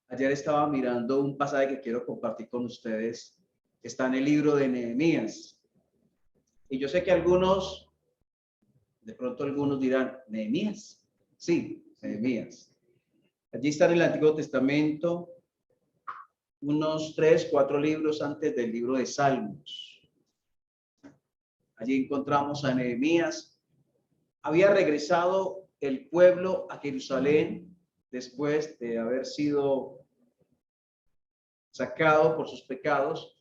Ayer estaba mirando un pasaje que quiero compartir con ustedes. Está en el libro de Nehemías. Y yo sé que de pronto algunos dirán, ¿Nehemías? Sí, Nehemías. Allí está en el Antiguo Testamento, unos 3, 4 libros antes del libro de Salmos. Allí encontramos a Nehemías. Había regresado el pueblo a Jerusalén después de haber sido sacado por sus pecados.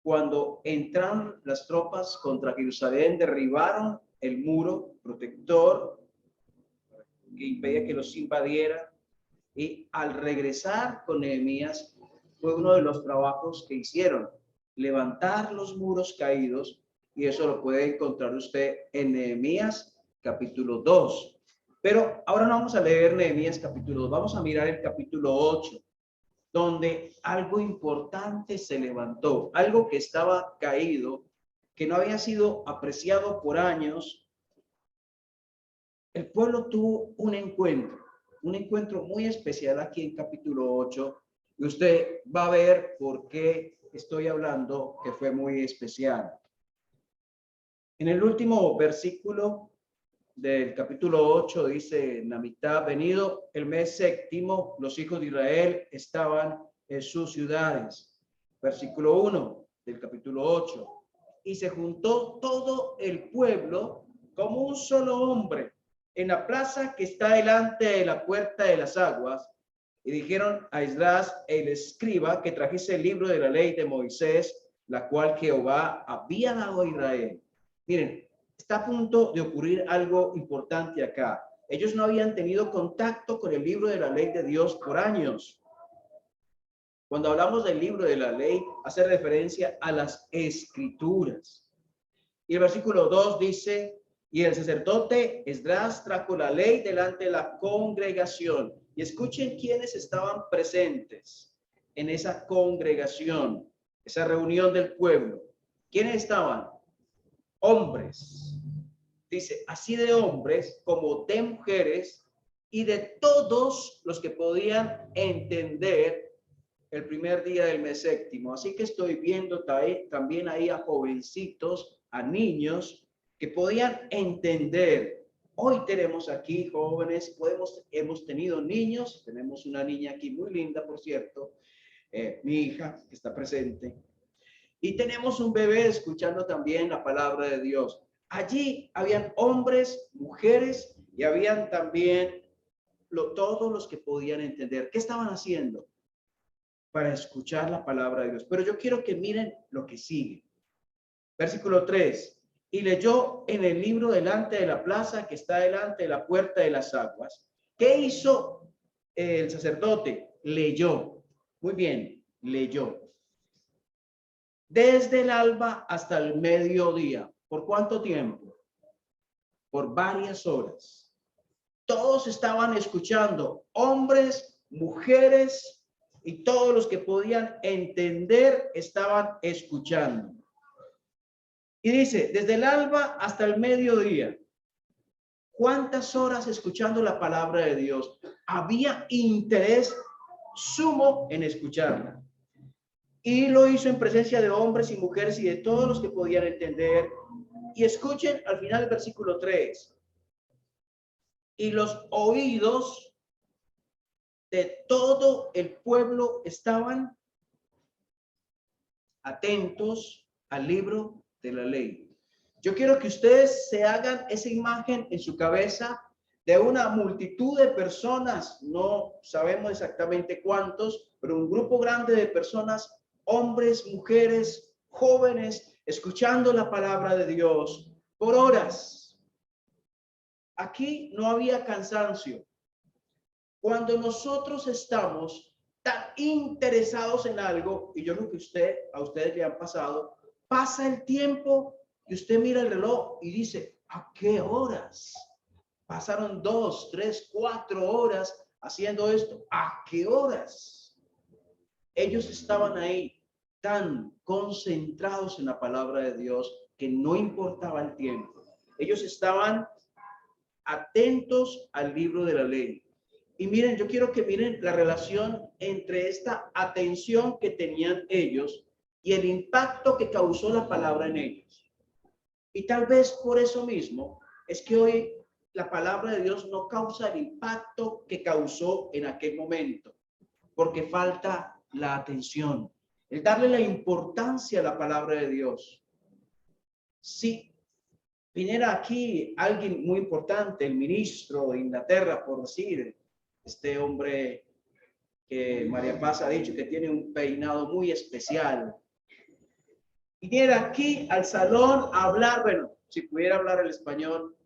Cuando entraron las tropas contra Jerusalén, derribaron el muro protector que impedía que los invadiera. Y al regresar con Nehemías, fue uno de los trabajos que hicieron, levantar los muros caídos, y eso lo puede encontrar usted en Nehemías capítulo 2. Pero ahora no vamos a leer Nehemías capítulo 2, vamos a mirar el capítulo 8, donde algo importante se levantó, algo que estaba caído, que no había sido apreciado por años. El pueblo tuvo un encuentro muy especial aquí en capítulo 8, y usted va a ver por qué estoy hablando que fue muy especial. En el último versículo del capítulo 8 dice, en la mitad, venido el mes séptimo, los hijos de Israel estaban en sus ciudades. Versículo 1 del capítulo 8. Y se juntó todo el pueblo como un solo hombre en la plaza que está delante de la puerta de las aguas, y dijeron a Esdras el escriba que trajese el libro de la ley de Moisés, la cual Jehová había dado a Israel. Miren, está a punto de ocurrir algo importante acá. Ellos no habían tenido contacto con el libro de la ley de Dios por años. Cuando hablamos del libro de la ley, hace referencia a las escrituras. Y el versículo 2 dice, y el sacerdote Esdras trajo la ley delante de la congregación. Y escuchen quiénes estaban presentes en esa congregación, esa reunión del pueblo. ¿Quiénes estaban? Hombres. Dice, así de hombres como de mujeres y de todos los que podían entender el primer día del mes séptimo. Así que estoy viendo también ahí a jovencitos, a niños que podían entender. Hoy tenemos aquí jóvenes, hemos tenido niños, tenemos una niña aquí muy linda, por cierto, mi hija que está presente. Y tenemos un bebé escuchando también la palabra de Dios. Allí habían hombres, mujeres, y habían también todos los que podían entender. ¿Qué estaban haciendo? Para escuchar la palabra de Dios. Pero yo quiero que miren lo que sigue. Versículo 3. Y leyó en el libro delante de la plaza que está delante de la puerta de las aguas. ¿Qué hizo el sacerdote? Leyó. Muy bien, leyó. Desde el alba hasta el mediodía. ¿Por cuánto tiempo? Por varias horas. Todos estaban escuchando, hombres, mujeres y todos los que podían entender estaban escuchando. Y dice, desde el alba hasta el mediodía. ¿Cuántas horas escuchando la palabra de Dios? Había interés sumo en escucharla. Y lo hizo en presencia de hombres y mujeres y de todos los que podían entender. Y escuchen al final del versículo 3. Y los oídos de todo el pueblo estaban atentos al libro de la ley. Yo quiero que ustedes se hagan esa imagen en su cabeza de una multitud de personas, no sabemos exactamente cuántos, pero un grupo grande de personas, hombres, mujeres, jóvenes, escuchando la palabra de Dios por horas. Aquí no había cansancio. Cuando nosotros estamos tan interesados en algo, y yo creo que a ustedes le han pasado, pasa el tiempo y usted mira el reloj y dice, ¿a qué horas? Pasaron 2, 3, 4 horas haciendo esto. ¿A qué horas? Ellos estaban ahí tan concentrados en la palabra de Dios que no importaba el tiempo. Ellos estaban atentos al libro de la ley. Y miren, yo quiero que miren la relación entre esta atención que tenían ellos y el impacto que causó la palabra en ellos. Y tal vez por eso mismo es que hoy la palabra de Dios no causa el impacto que causó en aquel momento, porque falta la atención, el darle la importancia a la palabra de Dios. Si viniera aquí alguien muy importante, el ministro de Inglaterra, por decir, este hombre que María Paz ha dicho que tiene un peinado muy especial, viniera aquí al salón a hablar, bueno, si pudiera hablar el español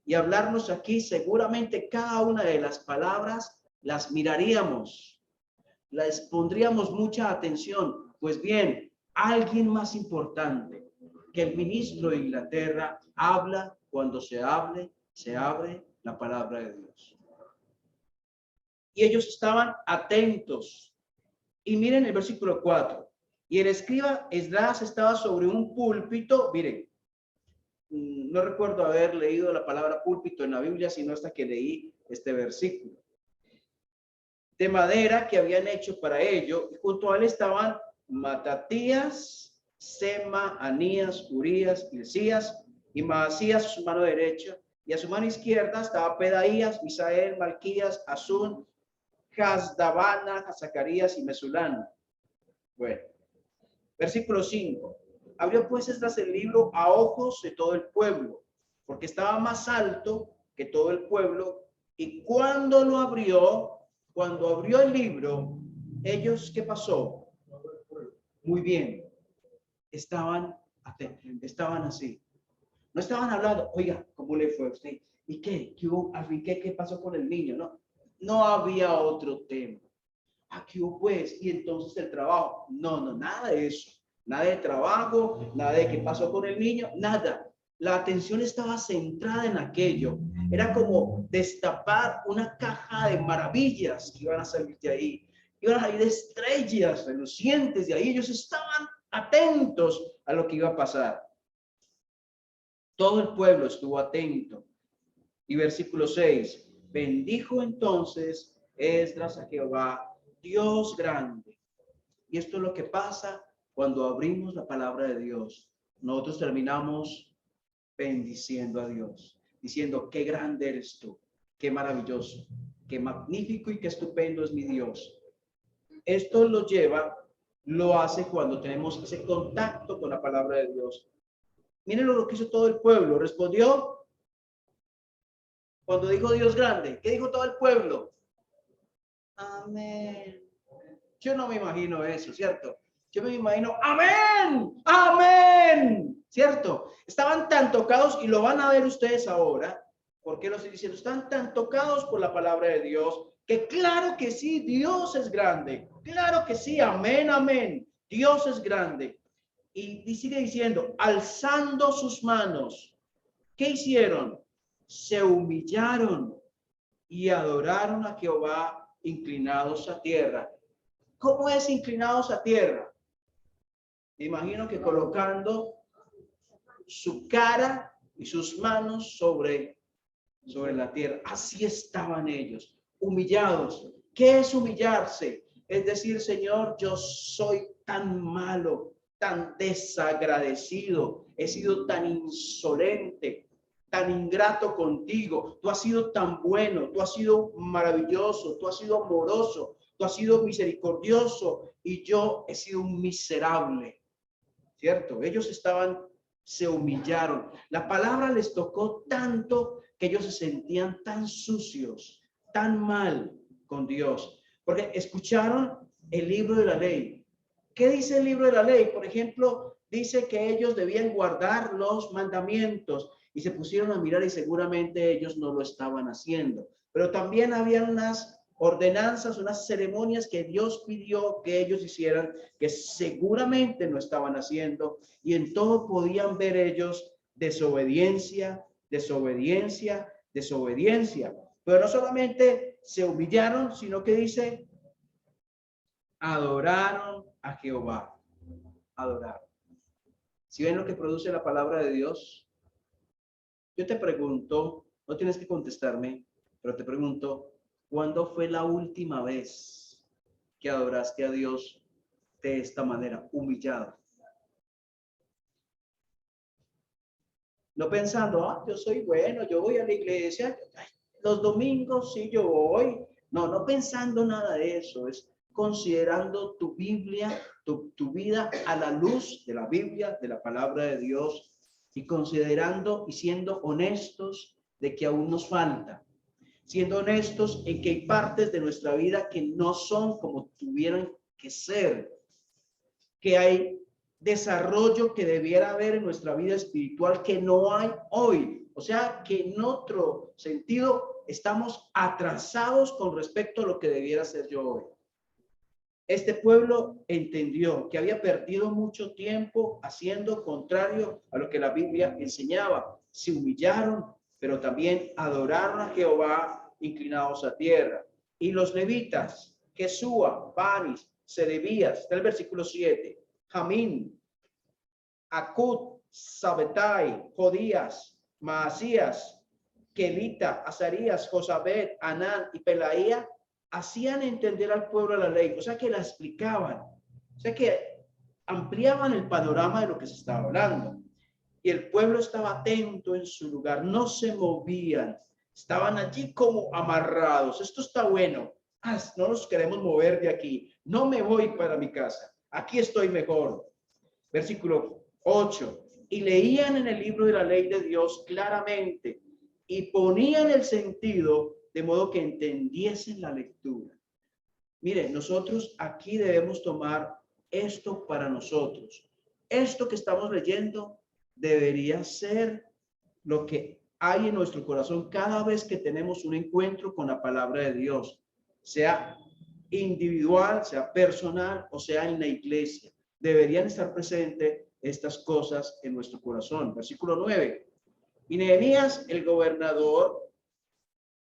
y hablarnos aquí, seguramente cada una de las palabras las miraríamos, les pondríamos mucha atención. Pues bien, alguien más importante que el ministro de Inglaterra habla cuando se abre la palabra de Dios. Y ellos estaban atentos. Y miren el versículo 4. Y el escriba Esdras estaba sobre un púlpito. Miren, no recuerdo haber leído la palabra púlpito en la Biblia, sino hasta que leí este versículo. De madera que habían hecho para ello. Y junto a él estaban Matatías, Sema, Anías, Urías, Hilcías y Maasías a su mano derecha. Y a su mano izquierda estaba Pedaías, Misael, Malquías, Azún, Hasdabana, Zacarías y Mesulán. Bueno, versículo 5. Abrió pues Esdras el libro a ojos de todo el pueblo, porque estaba más alto que todo el pueblo. Y cuando abrió el libro, ellos, ¿qué pasó? Muy bien, estaban así. No estaban hablando, oiga, ¿cómo le fue a usted? ¿Y qué? ¿Qué pasó con el niño? No había otro tema. Aquí hubo pues, y entonces el trabajo. No, nada de eso. Nada de trabajo, nada de qué pasó con el niño, nada. La atención estaba centrada en aquello. Era como destapar una caja de maravillas que iban a salir de ahí. Iban a salir de estrellas relucientes de ahí. Ellos estaban atentos a lo que iba a pasar. Todo el pueblo estuvo atento. Y versículo 6. Bendijo entonces Esdras a Jehová, Dios grande. Y esto es lo que pasa cuando abrimos la palabra de Dios. Nosotros terminamos bendiciendo a Dios, diciendo, qué grande eres tú, qué maravilloso, qué magnífico y qué estupendo es mi Dios. Esto lo hace cuando tenemos ese contacto con la palabra de Dios. Miren lo que hizo todo el pueblo. Respondió cuando dijo Dios grande. ¿Qué dijo todo el pueblo? Amén. Yo no me imagino eso, ¿cierto? Yo me imagino, amén, amén, ¿cierto? Estaban tan tocados y lo van a ver ustedes ahora. ¿Por qué lo estoy diciendo? Están tan tocados por la palabra de Dios que claro que sí, Dios es grande. Claro que sí, amén, amén. Dios es grande. Y sigue diciendo, alzando sus manos. ¿Qué hicieron? Se humillaron y adoraron a Jehová inclinados a tierra. ¿Cómo es inclinados a tierra? Me imagino que colocando su cara y sus manos sobre la tierra. Así estaban ellos, humillados. ¿Qué es humillarse? Es decir, Señor, yo soy tan malo, tan desagradecido, he sido tan insolente, tan ingrato contigo. Tú has sido tan bueno, tú has sido maravilloso, tú has sido amoroso, tú has sido misericordioso y yo he sido un miserable, ¿cierto? Ellos se humillaron. La palabra les tocó tanto que ellos se sentían tan sucios, tan mal con Dios, porque escucharon el libro de la ley. ¿Qué dice el libro de la ley? Por ejemplo, dice que ellos debían guardar los mandamientos y se pusieron a mirar y seguramente ellos no lo estaban haciendo. Pero también había unas ordenanzas, unas ceremonias que Dios pidió que ellos hicieran, que seguramente no estaban haciendo, y en todo podían ver ellos desobediencia, desobediencia, desobediencia. Pero no solamente se humillaron, sino que dice, adoraron a Jehová. Adoraron. Si ven lo que produce la palabra de Dios, yo te pregunto, no tienes que contestarme, pero te pregunto, ¿Cuándo fue la última vez que adoraste a Dios de esta manera, humillado? No pensando, yo soy bueno, yo voy a la iglesia, ay, los domingos sí yo voy. No, no pensando nada de eso, es considerando tu Biblia, tu vida a la luz de la Biblia, de la palabra de Dios, y considerando y siendo honestos de que aún nos falta, siendo honestos en que hay partes de nuestra vida que no son como tuvieran que ser, que hay desarrollo que debiera haber en nuestra vida espiritual que no hay hoy. O sea, que en otro sentido estamos atrasados con respecto a lo que debiera ser yo hoy. Este pueblo entendió que había perdido mucho tiempo haciendo contrario a lo que la Biblia enseñaba. Se humillaron, pero también adoraron a Jehová inclinados a tierra. Y los levitas, Jesúa, Banis, Sedebías, del versículo 7, Jamín, Acud, Sabetai, Jodías, Maasías, Kelita, Azarías, Josabed, Anán y Pelaía, hacían entender al pueblo la ley, o sea que la explicaban, o sea que ampliaban el panorama de lo que se estaba hablando. Y el pueblo estaba atento en su lugar, no se movían, estaban allí como amarrados. Esto está bueno, no nos queremos mover de aquí, no me voy para mi casa, aquí estoy mejor. Versículo 8, y leían en el libro de la ley de Dios claramente y ponían el sentido de modo que entendiesen la lectura. Miren, nosotros aquí debemos tomar esto para nosotros. Esto que estamos leyendo debería ser lo que hay en nuestro corazón cada vez que tenemos un encuentro con la palabra de Dios, sea individual, sea personal o sea en la iglesia. Deberían estar presentes estas cosas en nuestro corazón. Versículo 9. Y Nehemías, el gobernador,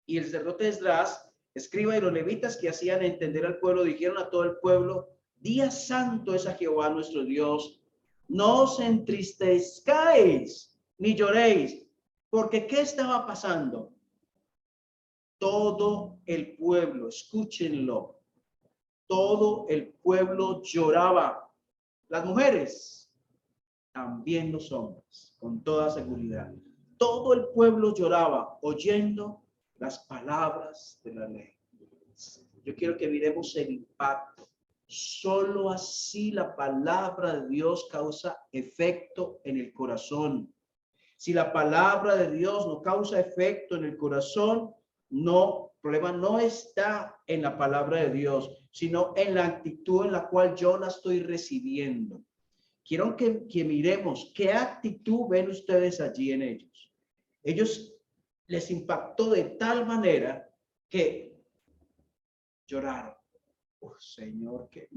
y el sacerdote Esdras, escriba, y los levitas que hacían entender al pueblo, dijeron a todo el pueblo: día santo es a Jehová nuestro Dios, no os entristezcáis ni lloréis. Porque ¿qué estaba pasando? Todo el pueblo, escúchenlo, todo el pueblo lloraba. Las mujeres, también los hombres, con toda seguridad. Todo el pueblo lloraba oyendo las palabras de la ley. Yo quiero que miremos el impacto. Solo así la palabra de Dios causa efecto en el corazón. Si la palabra de Dios no causa efecto en el corazón, no, el problema no está en la palabra de Dios, sino en la actitud en la cual yo la estoy recibiendo. Quiero que miremos qué actitud ven ustedes allí en ellos. Ellos les impactó de tal manera que lloraron. Oh, Señor, qué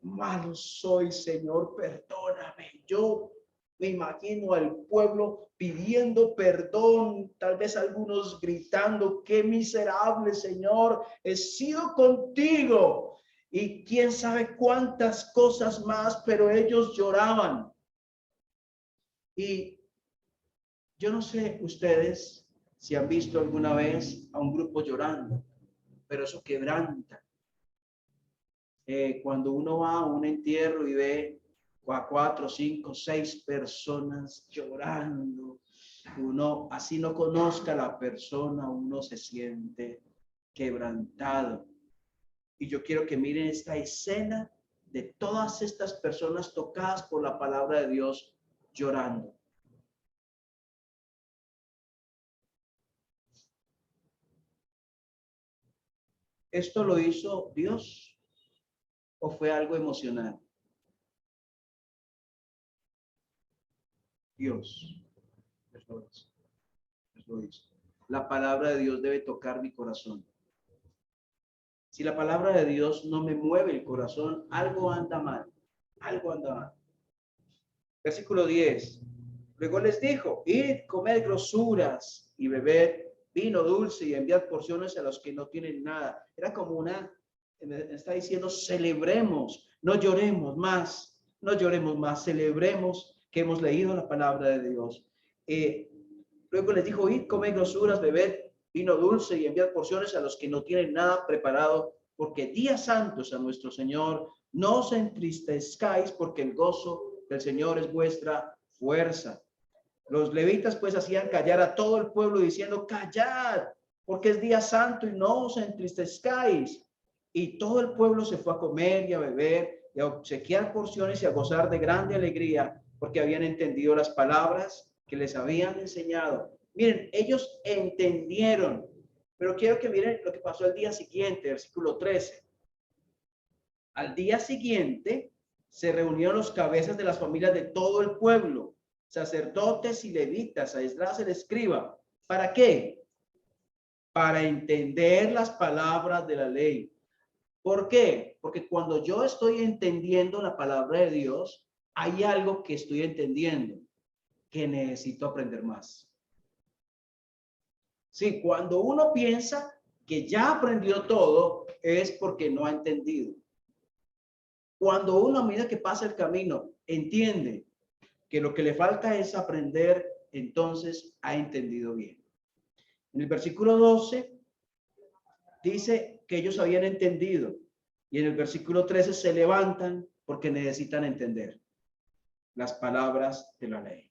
malos soy, Señor, perdóname. Yo me imagino al pueblo pidiendo perdón, tal vez algunos gritando: qué miserable, Señor, he sido contigo. Y quién sabe cuántas cosas más, pero ellos lloraban. Y yo no sé ustedes si han visto alguna vez a un grupo llorando, pero eso quebranta. Cuando uno va a un entierro y ve a 4, 5, 6 personas llorando, uno, así no conozca a la persona, uno se siente quebrantado. Y yo quiero que miren esta escena de todas estas personas tocadas por la palabra de Dios llorando. ¿Esto lo hizo Dios o fue algo emocional? Dios lo hizo. La palabra de Dios debe tocar mi corazón. Si la palabra de Dios no me mueve el corazón, algo anda mal. Algo anda mal. Versículo 10. Luego les dijo: id, comed grosuras y bebed vino dulce y enviad porciones a los que no tienen nada. Era como está diciendo: celebremos, no lloremos más, no lloremos más, celebremos que hemos leído la palabra de Dios. Luego les dijo: id, comed grosuras, bebed vino dulce y enviad porciones a los que no tienen nada preparado, porque días santos a nuestro Señor. No os entristezcáis, porque el gozo del Señor es vuestra fuerza. Los levitas pues hacían callar a todo el pueblo diciendo: callad, porque es día santo y no os entristezcáis. Y todo el pueblo se fue a comer y a beber y a obsequiar porciones y a gozar de grande alegría, porque habían entendido las palabras que les habían enseñado. Miren, ellos entendieron, pero quiero que miren lo que pasó al día siguiente, versículo 13. Al día siguiente se reunieron los cabezas de las familias de todo el pueblo, sacerdotes y levitas, a Esdras el escriba. ¿Para qué? Para entender las palabras de la ley. ¿Por qué? Porque cuando yo estoy entendiendo la palabra de Dios, hay algo que estoy entendiendo, que necesito aprender más. Sí, cuando uno piensa que ya aprendió todo, es porque no ha entendido. Cuando uno, a medida que pasa el camino, entiende que lo que le falta es aprender, entonces ha entendido bien. En el versículo 12 dice que ellos habían entendido, y en el versículo 13 se levantan porque necesitan entender las palabras de la ley.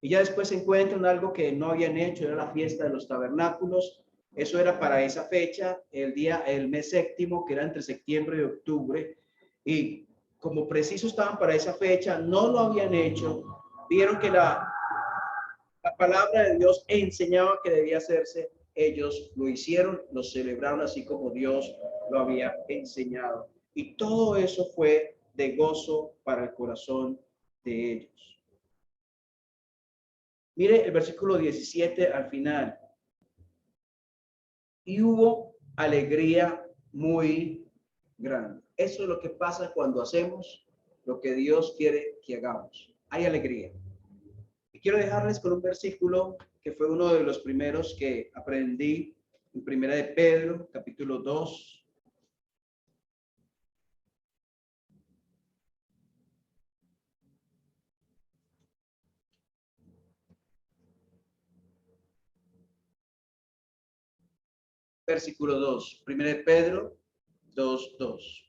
Y ya después se encuentran algo que no habían hecho, era la fiesta de los tabernáculos. Eso era para esa fecha, el mes séptimo, que era entre septiembre y octubre. Y como preciso estaban para esa fecha, no lo habían hecho. Vieron que la palabra de Dios enseñaba que debía hacerse. Ellos lo hicieron, lo celebraron así como Dios lo había enseñado. Y todo eso fue de gozo para el corazón de ellos. Mire el versículo 17 al final. Y hubo alegría muy grande. Eso es lo que pasa cuando hacemos lo que Dios quiere que hagamos. Hay alegría. Y quiero dejarles con un versículo que fue uno de los primeros que aprendí en Primera de Pedro, capítulo 2. Versículo 2, Primera de Pedro 2:2.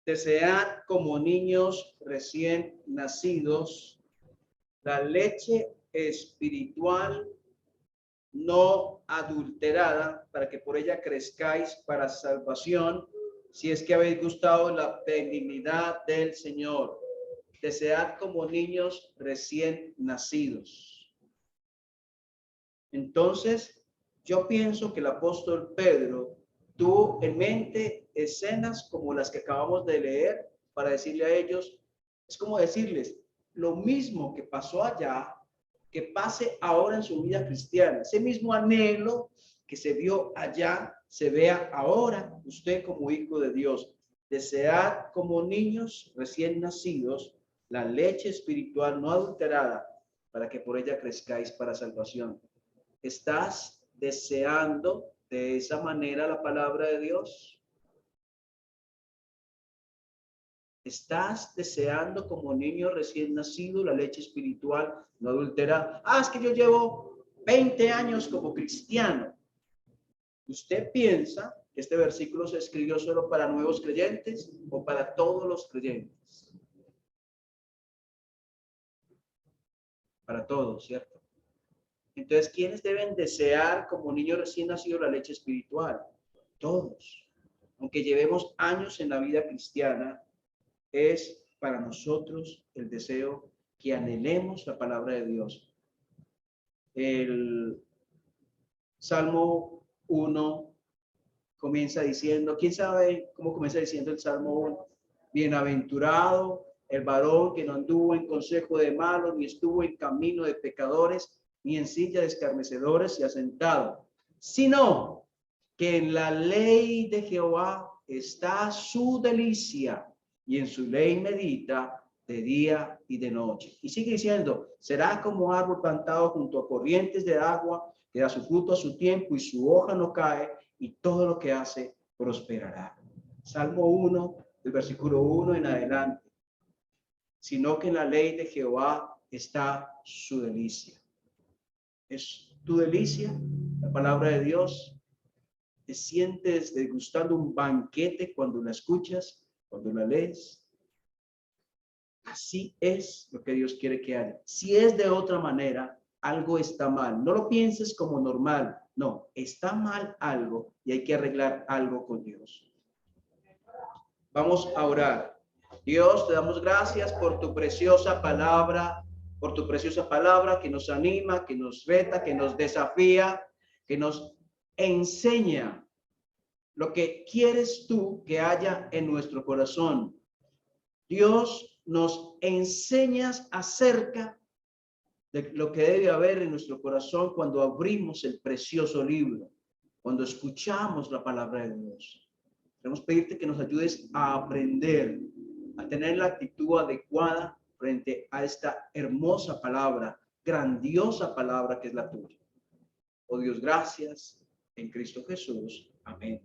Desead como niños recién nacidos la leche espiritual no adulterada, para que por ella crezcáis para salvación, si es que habéis gustado la benignidad del Señor. Desead como niños recién nacidos. Entonces, yo pienso que el apóstol Pedro tuvo en mente escenas como las que acabamos de leer para decirle a ellos, es como decirles, lo mismo que pasó allá, que pase ahora en su vida cristiana. Ese mismo anhelo que se vio allá, se vea ahora usted como hijo de Dios. Desead como niños recién nacidos la leche espiritual no adulterada, para que por ella crezcáis para salvación. ¿Estás deseando de esa manera la palabra de Dios? ¿Estás deseando como niño recién nacido la leche espiritual no adulterada? Es que yo llevo 20 años como cristiano. ¿Usted piensa que este versículo se escribió solo para nuevos creyentes o para todos los creyentes? Para todos, ¿cierto? Entonces, ¿quiénes deben desear como niño recién nacido la leche espiritual? Todos. Aunque llevemos años en la vida cristiana, es para nosotros el deseo que anhelemos la palabra de Dios. El Salmo 1 comienza diciendo, ¿quién sabe cómo comienza diciendo el Salmo 1? Bienaventurado el varón que no anduvo en consejo de malos, ni estuvo en camino de pecadores, ni en silla de escarnecedores y asentado, sino que en la ley de Jehová está su delicia, y en su ley medita de día y de noche. Y sigue diciendo, será como árbol plantado junto a corrientes de agua, que da su fruto a su tiempo y su hoja no cae, y todo lo que hace prosperará. Salmo 1, del versículo 1 en adelante. Sino que en la ley de Jehová está su delicia. ¿Es tu delicia la palabra de Dios? ¿Te sientes degustando un banquete cuando la escuchas, cuando la lees? Así es lo que Dios quiere que haga. Si es de otra manera, algo está mal. No lo pienses como normal. No, está mal algo y hay que arreglar algo con Dios. Vamos a orar. Dios, te damos gracias por tu preciosa palabra, que nos anima, que nos reta, que nos desafía, que nos enseña lo que quieres tú que haya en nuestro corazón. Dios, nos enseñas acerca de lo que debe haber en nuestro corazón cuando abrimos el precioso libro, cuando escuchamos la palabra de Dios. Queremos pedirte que nos ayudes a aprender, a tener la actitud adecuada frente a esta hermosa palabra, grandiosa palabra que es la tuya. Oh Dios, gracias en Cristo Jesús. Amén.